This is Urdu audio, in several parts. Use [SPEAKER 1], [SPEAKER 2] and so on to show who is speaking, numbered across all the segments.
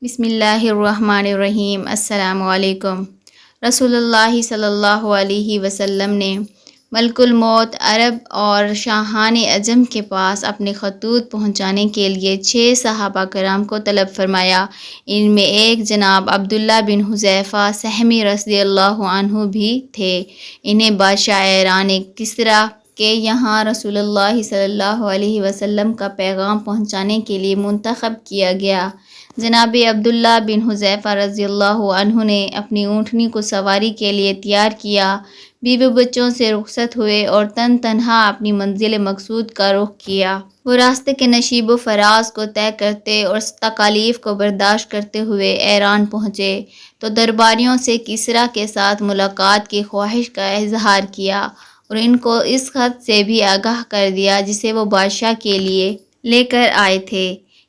[SPEAKER 1] بسم اللہ الرحمن الرحیم۔ السلام علیکم۔ رسول اللہ صلی اللہ علیہ وسلم نے ملک الموت عرب اور شاہان عجم کے پاس اپنے خطوط پہنچانے کے لیے 6 صحابہ کرام کو طلب فرمایا۔ ان میں ایک جناب عبداللہ بن حذیفہ سہمی رضی اللہ عنہ بھی تھے۔ انہیں بادشاہ ایران کسریٰ کے یہاں رسول اللہ صلی اللہ علیہ وسلم کا پیغام پہنچانے کے لیے منتخب کیا گیا۔ جناب عبداللہ بن حذیفہ رضی اللہ عنہ نے اپنی اونٹنی کو سواری کے لیے تیار کیا، بیوی بچوں سے رخصت ہوئے اور تنہا اپنی منزل مقصود کا رخ کیا۔ وہ راستے کے نشیب و فراز کو طے کرتے اور تکالیف کو برداشت کرتے ہوئے ایران پہنچے تو درباریوں سے کسریٰ کے ساتھ ملاقات کی خواہش کا اظہار کیا اور ان کو اس خط سے بھی آگاہ کر دیا جسے وہ بادشاہ کے لیے لے کر آئے تھے۔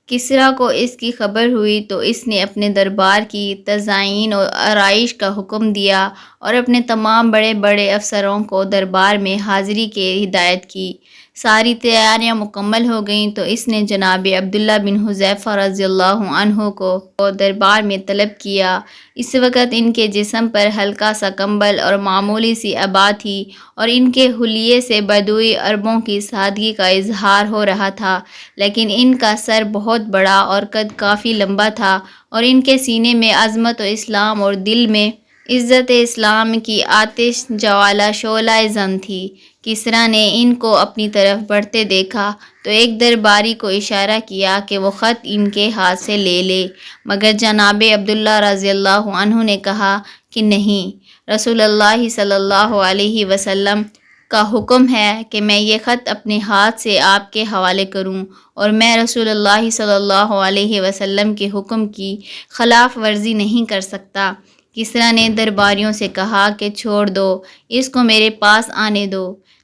[SPEAKER 1] کسریٰ کو اس کی خبر ہوئی تو اس نے اپنے دربار کی تزئین و آرائش کا حکم دیا اور اپنے تمام بڑے بڑے افسروں کو دربار میں حاضری کی ہدایت کی۔ ساری تیاریاں مکمل ہو گئیں تو اس نے جناب عبداللہ بن حذیفہ رضی اللہ عنہ کو دربار میں طلب کیا۔ اس وقت ان کے جسم پر ہلکا سا کمبل اور معمولی سی عبا تھی اور ان کے حلیے سے بدوی عربوں کی سادگی کا اظہار ہو رہا تھا، لیکن ان کا سر بہت بڑا اور قد کافی لمبا تھا اور ان کے سینے میں عظمت و اسلام اور دل میں عزت اسلام کی آتش جوالہ شعلہ زن تھی۔ کسریٰ نے ان کو اپنی طرف بڑھتے دیکھا تو ایک درباری کو اشارہ کیا کہ وہ خط ان کے ہاتھ سے لے لے، مگر جناب عبداللہ رضی اللہ عنہ نے کہا کہ نہیں، رسول اللہ صلی اللہ علیہ وسلم کا حکم ہے کہ میں یہ خط اپنے ہاتھ سے آپ کے حوالے کروں اور میں رسول اللہ صلی اللہ علیہ وسلم کے حکم کی خلاف ورزی نہیں کر سکتا۔ کسریٰ نے درباریوں سے کہا کہ چھوڑ دو، اس کو میرے پاس آنے دو۔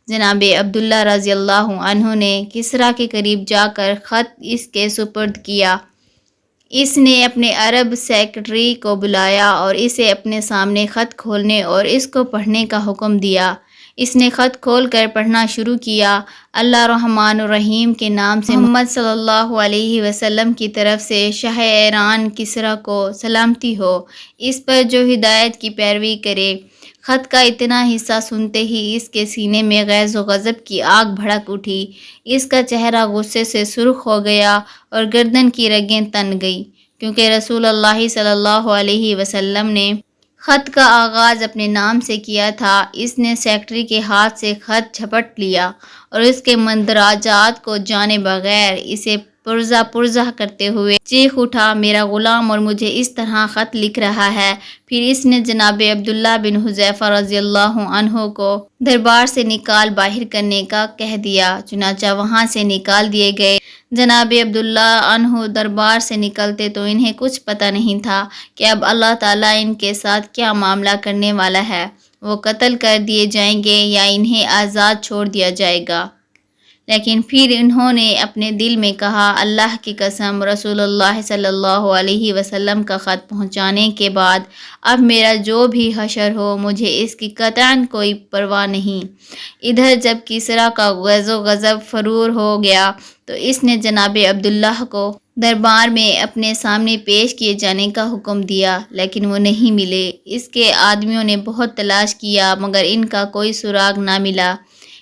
[SPEAKER 1] جناب عبداللہ رضی اللہ عنہ نے کسریٰ کے قریب جا کر خط اس کے سپرد کیا۔ اس نے اپنے عرب سیکرٹری کو بلایا اور اسے اپنے سامنے خط کھولنے اور اس کو پڑھنے کا حکم دیا۔ اس نے خط کھول کر پڑھنا شروع کیا۔ اللہ رحمٰن الرحیم کے نام سے، محمد صلی اللہ علیہ وسلم کی طرف سے شاہ ایران کسریٰ کو سلامتی ہو، اس پر جو ہدایت کی پیروی کرے۔ خط کا اتنا حصہ سنتے ہی اس کے سینے میں غیظ و غضب کی آگ بھڑک اٹھی۔ اس کا چہرہ غصے سے سرخ ہو گیا اور گردن کی رگیں تن گئیں، کیونکہ رسول اللہ صلی اللہ علیہ وسلم نے خط کا آغاز اپنے نام سے کیا تھا۔ اس نے سیکرٹری کے ہاتھ سے خط جھپٹ لیا اور اس کے مندرجات کو جانے بغیر اسے پرزہ کرتے ہوئے چیخ اٹھا، میرا غلام اور مجھے اس طرح خط لکھ رہا ہے۔ پھر اس نے جناب عبداللہ بن حذیفہ رضی اللہ عنہ کو دربار سے نکال باہر کرنے کا کہہ دیا، چنانچہ وہاں سے نکال دیے گئے۔ جناب عبداللہ عنہ دربار سے نکلتے تو انہیں کچھ پتہ نہیں تھا کہ اب اللہ تعالیٰ ان کے ساتھ کیا معاملہ کرنے والا ہے، وہ قتل کر دیے جائیں گے یا انہیں آزاد چھوڑ دیا جائے گا۔ لیکن پھر انہوں نے اپنے دل میں کہا، اللہ کی قسم، رسول اللہ صلی اللہ علیہ وسلم کا خط پہنچانے کے بعد اب میرا جو بھی حشر ہو، مجھے اس کی قطعاً کوئی پرواہ نہیں۔ ادھر جب کسریٰ کا غیظ و غضب فرور ہو گیا تو اس نے جناب عبداللہ کو دربار میں اپنے سامنے پیش کیے جانے کا حکم دیا، لیکن وہ نہیں ملے۔ اس کے آدمیوں نے بہت تلاش کیا مگر ان کا کوئی سراغ نہ ملا۔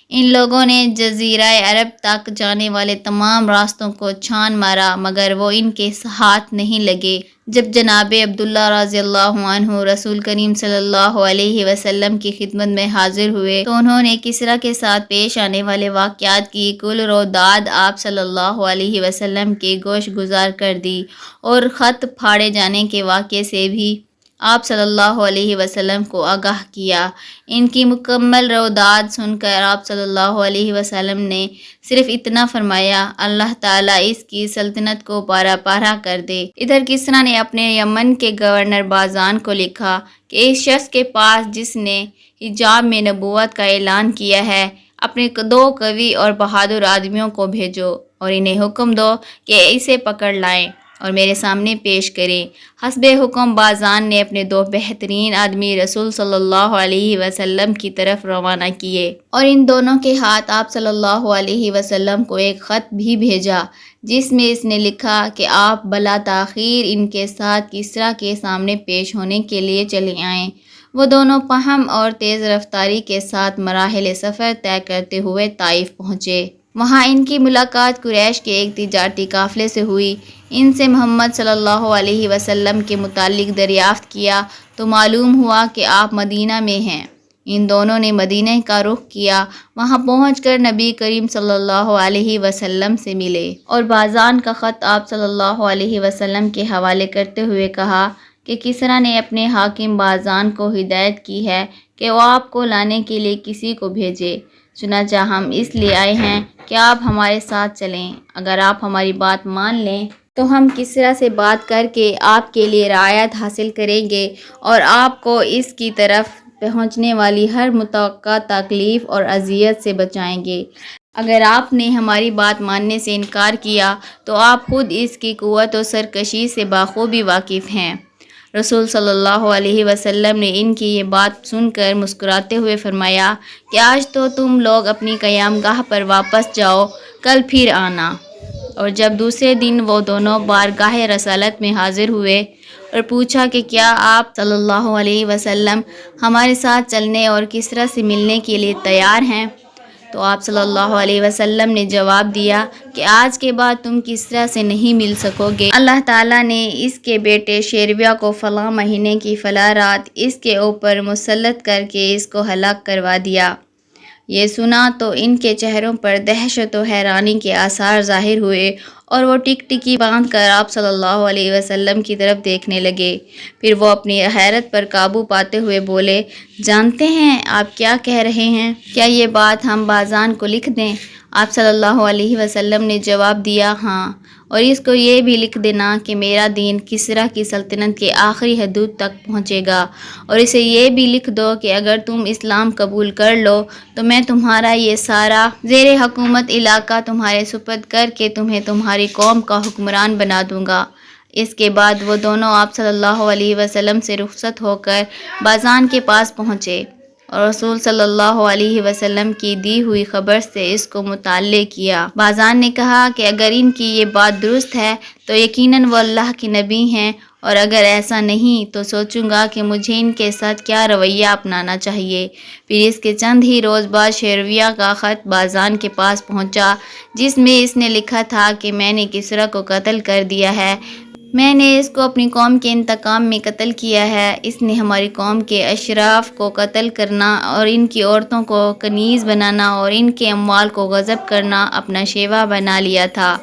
[SPEAKER 1] ان لوگوں نے جزیرہ عرب تک جانے والے تمام راستوں کو چھان مارا مگر وہ ان کے ہاتھ نہیں لگے۔ جب جناب عبداللہ رضی اللہ عنہ رسول کریم صلی اللہ علیہ وسلم کی خدمت میں حاضر ہوئے تو انہوں نے کسریٰ کے ساتھ پیش آنے والے واقعات کی کل روداد آپ صلی اللہ علیہ وسلم کے گوش گزار کر دی اور خط پھاڑے جانے کے واقعے سے بھی آپ صلی اللہ علیہ وسلم کو آگاہ کیا۔ ان کی مکمل روداد سن کر آپ صلی اللہ علیہ وسلم نے صرف اتنا فرمایا، اللہ تعالیٰ اس کی سلطنت کو پارا پارا کر دے۔ ادھر کسریٰ نے اپنے یمن کے گورنر بازان کو لکھا کہ اس شخص کے پاس جس نے حجاب میں نبوت کا اعلان کیا ہے، اپنے 2 قوی اور بہادر آدمیوں کو بھیجو اور انہیں حکم دو کہ اسے پکڑ لائیں۔ اور میرے سامنے پیش کریں۔ حسب حکم بازان نے اپنے 2 بہترین آدمی رسول صلی اللہ علیہ وسلم کی طرف روانہ کیے، اور ان دونوں کے ہاتھ آپ صلی اللہ علیہ وسلم کو ایک خط بھی بھیجا، جس میں اس نے لکھا کہ آپ بلا تاخیر ان کے ساتھ کسریٰ کے سامنے پیش ہونے کے لیے چلے آئیں۔ وہ دونوں فہم اور تیز رفتاری کے ساتھ مراحل سفر طے کرتے ہوئے طائف پہنچے۔ وہاں ان کی ملاقات قریش کے ایک تجارتی قافلے سے ہوئی۔ ان سے محمد صلی اللہ علیہ وسلم کے متعلق دریافت کیا تو معلوم ہوا کہ آپ مدینہ میں ہیں۔ ان دونوں نے مدینہ کا رخ کیا۔ وہاں پہنچ کر نبی کریم صلی اللہ علیہ وسلم سے ملے اور بازان کا خط آپ صلی اللہ علیہ وسلم کے حوالے کرتے ہوئے کہا کہ کسریٰ نے اپنے حاکم بازان کو ہدایت کی ہے کہ وہ آپ کو لانے کے لیے کسی کو بھیجے، چنانچہ ہم اس لیے آئے ہیں کہ آپ ہمارے ساتھ چلیں۔ اگر آپ ہماری بات مان لیں تو ہم کسریٰ سے بات کر کے آپ کے لیے رعایت حاصل کریں گے اور آپ کو اس کی طرف پہنچنے والی ہر متوقع تکلیف اور اذیت سے بچائیں گے۔ اگر آپ نے ہماری بات ماننے سے انکار کیا تو آپ خود اس کی قوت و سرکشی سے بخوبی واقف ہیں۔ رسول صلی اللہ علیہ وسلم نے ان کی یہ بات سن کر مسکراتے ہوئے فرمایا کہ آج تو تم لوگ اپنی قیام گاہ پر واپس جاؤ، کل پھر آنا۔ اور جب دوسرے دن وہ دونوں بارگاہ رسالت میں حاضر ہوئے اور پوچھا کہ کیا آپ صلی اللہ علیہ وسلم ہمارے ساتھ چلنے اور کسریٰ سے ملنے کے لیے تیار ہیں، تو آپ صلی اللہ علیہ وسلم نے جواب دیا کہ آج کے بعد تم کسریٰ سے نہیں مل سکو گے۔ اللہ تعالیٰ نے اس کے بیٹے شیرویہ کو فلاں مہینے کی فلاں رات اس کے اوپر مسلط کر کے اس کو ہلاک کروا دیا۔ یہ سنا تو ان کے چہروں پر دہشت و حیرانی کے آثار ظاہر ہوئے اور وہ ٹکٹکی باندھ کر آپ صلی اللہ علیہ وسلم کی طرف دیکھنے لگے۔ پھر وہ اپنی حیرت پر قابو پاتے ہوئے بولے، جانتے ہیں آپ کیا کہہ رہے ہیں؟ کیا یہ بات ہم بازان کو لکھ دیں؟ آپ صلی اللہ علیہ وسلم نے جواب دیا، ہاں، اور اس کو یہ بھی لکھ دینا کہ میرا دین کسریٰ کی سلطنت کے آخری حدود تک پہنچے گا، اور اسے یہ بھی لکھ دو کہ اگر تم اسلام قبول کر لو تو میں تمہارا یہ سارا زیر حکومت علاقہ تمہارے سپرد کر کے تمہیں تمہاری قوم کا حکمران بنا دوں گا۔ اس کے بعد وہ دونوں آپ صلی اللہ علیہ وسلم سے رخصت ہو کر بازان کے پاس پہنچے اور رسول صلی اللہ علیہ وسلم کی دی ہوئی خبر سے اس کو مطلع کیا۔ بازان نے کہا کہ اگر ان کی یہ بات درست ہے تو یقیناً وہ اللہ کے نبی ہیں، اور اگر ایسا نہیں تو سوچوں گا کہ مجھے ان کے ساتھ کیا رویہ اپنانا چاہیے۔ پھر اس کے چند ہی روز بعد شیرویہ کا خط بازان کے پاس پہنچا، جس میں اس نے لکھا تھا کہ میں نے کسریٰ کو قتل کر دیا ہے، میں نے اس کو اپنی قوم کے انتقام میں قتل کیا ہے۔ اس نے ہماری قوم کے اشراف کو قتل کرنا اور ان کی عورتوں کو کنیز بنانا اور ان کے اموال کو غصب کرنا اپنا شیوا بنا لیا تھا۔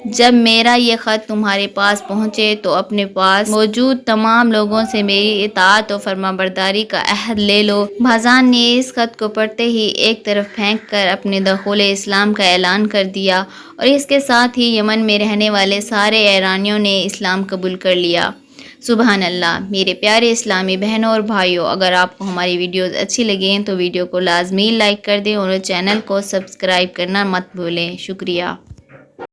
[SPEAKER 1] جب میرا یہ خط تمہارے پاس پہنچے تو اپنے پاس موجود تمام لوگوں سے میری اطاعت و فرمانبرداری کا عہد لے لو۔ بازان نے اس خط کو پڑھتے ہی ایک طرف پھینک کر اپنے دخول اسلام کا اعلان کر دیا، اور اس کے ساتھ ہی یمن میں رہنے والے سارے ایرانیوں نے اسلام قبول کر لیا۔ سبحان اللہ۔ میرے پیارے اسلامی بہنوں اور بھائیوں، اگر آپ کو ہماری ویڈیوز اچھی لگیں تو ویڈیو کو لازمی لائک کر دیں اور چینل کو سبسکرائب کرنا مت بھولیں۔ شکریہ۔